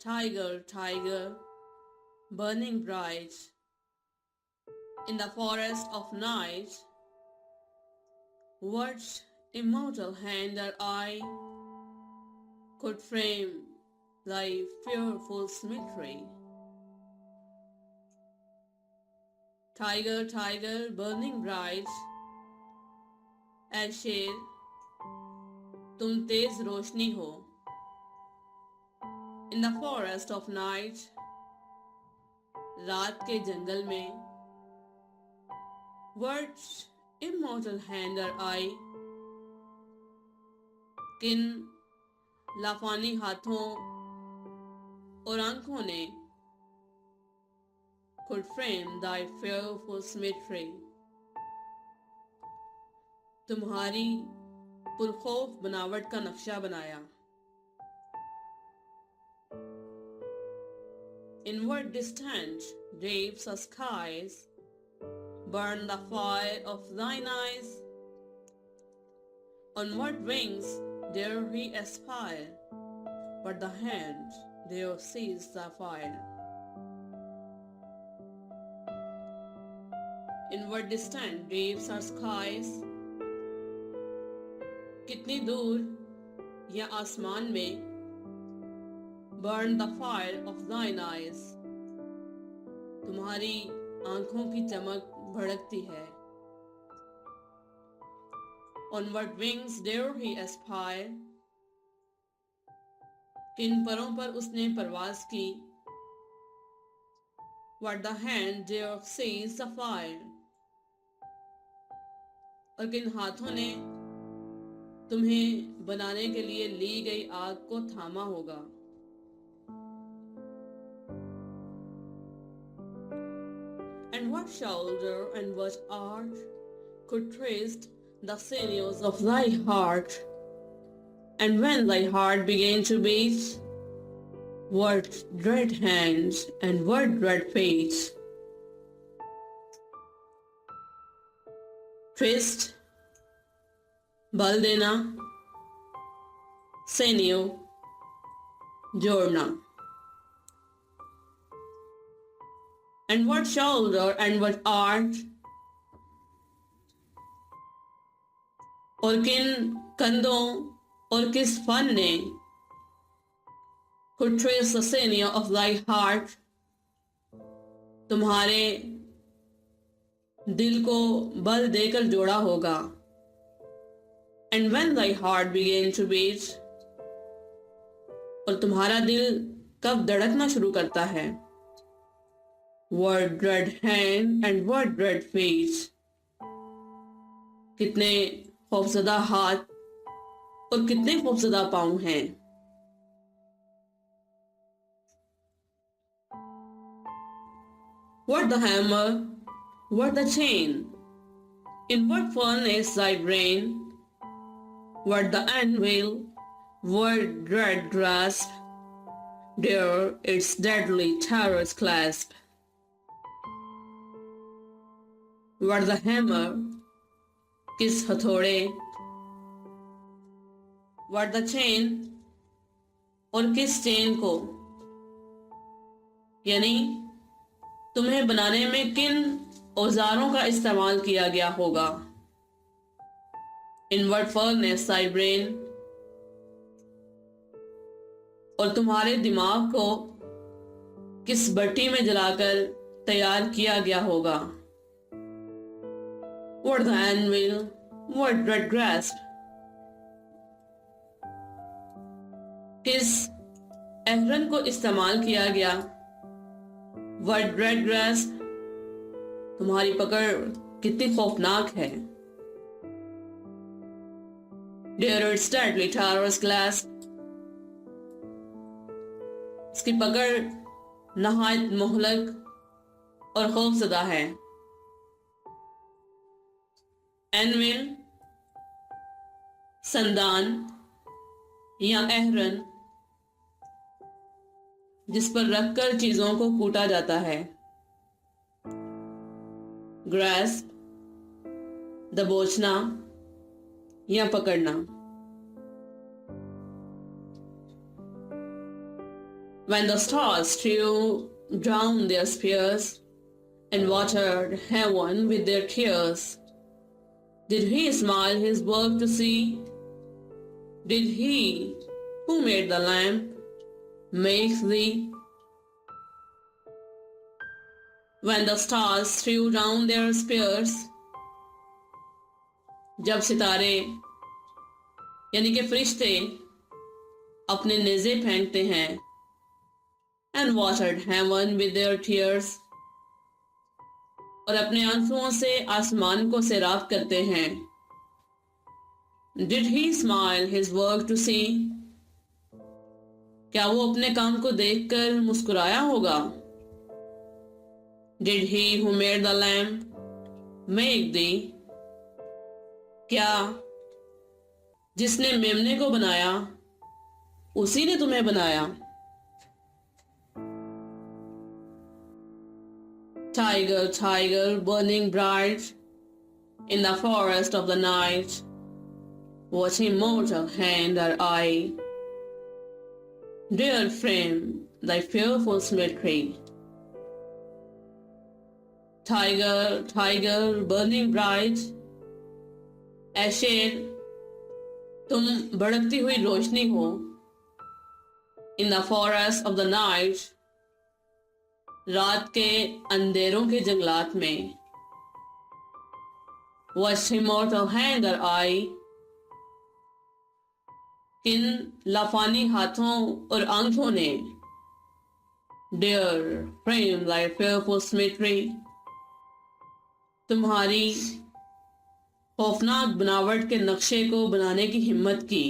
Tiger, tiger, burning bright, in the forest of night, what immortal hand or eye could frame thy fearful symmetry? Tiger, tiger, burning bright, ऐ शेर तुम तेज रोशनी हो, in the forest of night, रात के जंगल में, what immortal hand or eye, किन लाफानी हाथों और आंखों ने could frame thy fearful symmetry, तुम्हारी पुरखौफ बनावट का नक्शा बनाया। In what distant deeps or skies burn the fire of thine eyes? On what wings dare he aspire, but the hand there sees the fire? In what distant deeps or skies, कितनी दूर या आसमान में, burn the fire of thine eyes, तुम्हारी आंखों की चमक भड़कती है। On what wings dare he aspire, किन परों पर उसने परवाज की, what the hand dare seize the fire, और किन हाथों ने तुम्हें बनाने के लिए ली गई आग को थामा होगा। And what shoulder and what art could twist the sinews of thy heart? And when thy heart began to beat, what dread hands and what dread fate? Twist, बल देना, sinew, जोड़ना। And what shoulder and what art, और किन कंधों और किस fun ने could trace the sinew of thy heart, तुम्हारे दिल को बल देकर जोड़ा होगा। And when thy heart began to beat, और तुम्हारा दिल कब धड़कना शुरू करता है, what dread hand and what dread feet, कितने खौफजदा हाथ और कितने खौफजदा पांव हैं। What the hammer, what the chain, in what furnace thy brain, what the anvil, what dread grasp, dare its deadly terrors clasp. What the hammer, किस हथौड़े, what the chain, और किस चेन को, यानी तुम्हें बनाने में किन औजारों का इस्तेमाल किया गया होगा। In what furnace thy brain, और तुम्हारे दिमाग को किस भट्टी में जलाकर तैयार किया गया होगा। What the anvil, what dread grasp, किस एहरन को इस्तेमाल किया गया। What dread grasp, तुम्हारी पकड़ कितनी खौफनाक है। Dare its deadly terrors clasp, इसकी पकड़ नहायत मोहलक और खौफजदा है। एनविल, संदान या एहरन, जिस पर रखकर चीजों को कूटा जाता है। ग्रास्प, दबोचना या पकड़ना। When the stars threw down their spears and watered heaven with their tears, did he smile his work to see? Did he, who made the lamp, make thee? When the stars threw down their spears, जब सितारे यानी कि फरिश्ते अपने नेज़े फेंकते हैं, and watered heaven with their tears, और अपने आंसुओं से आसमान को सैराब करते हैं, did he smile his work to see? क्या वो अपने काम को देखकर मुस्कुराया होगा? Did he who made the lamp make thee? क्या जिसने मेमने को बनाया उसी ने तुम्हें बनाया? Tiger, tiger, burning bright in the forest of the night, what immortal hand or eye dared frame thy fearful symmetry? Tiger, tiger, burning bright, ऐ शेर तुम भड़कती हुई रोशनी हो, in the forest of the night, रात के अंधेरों के जंगलात में, what immortal hand or eye, किन लाफानी हाथों और आंखों ने dare frame thy fearful symmetry, तुम्हारी खौफनाक बनावट के नक्शे को बनाने की हिम्मत की?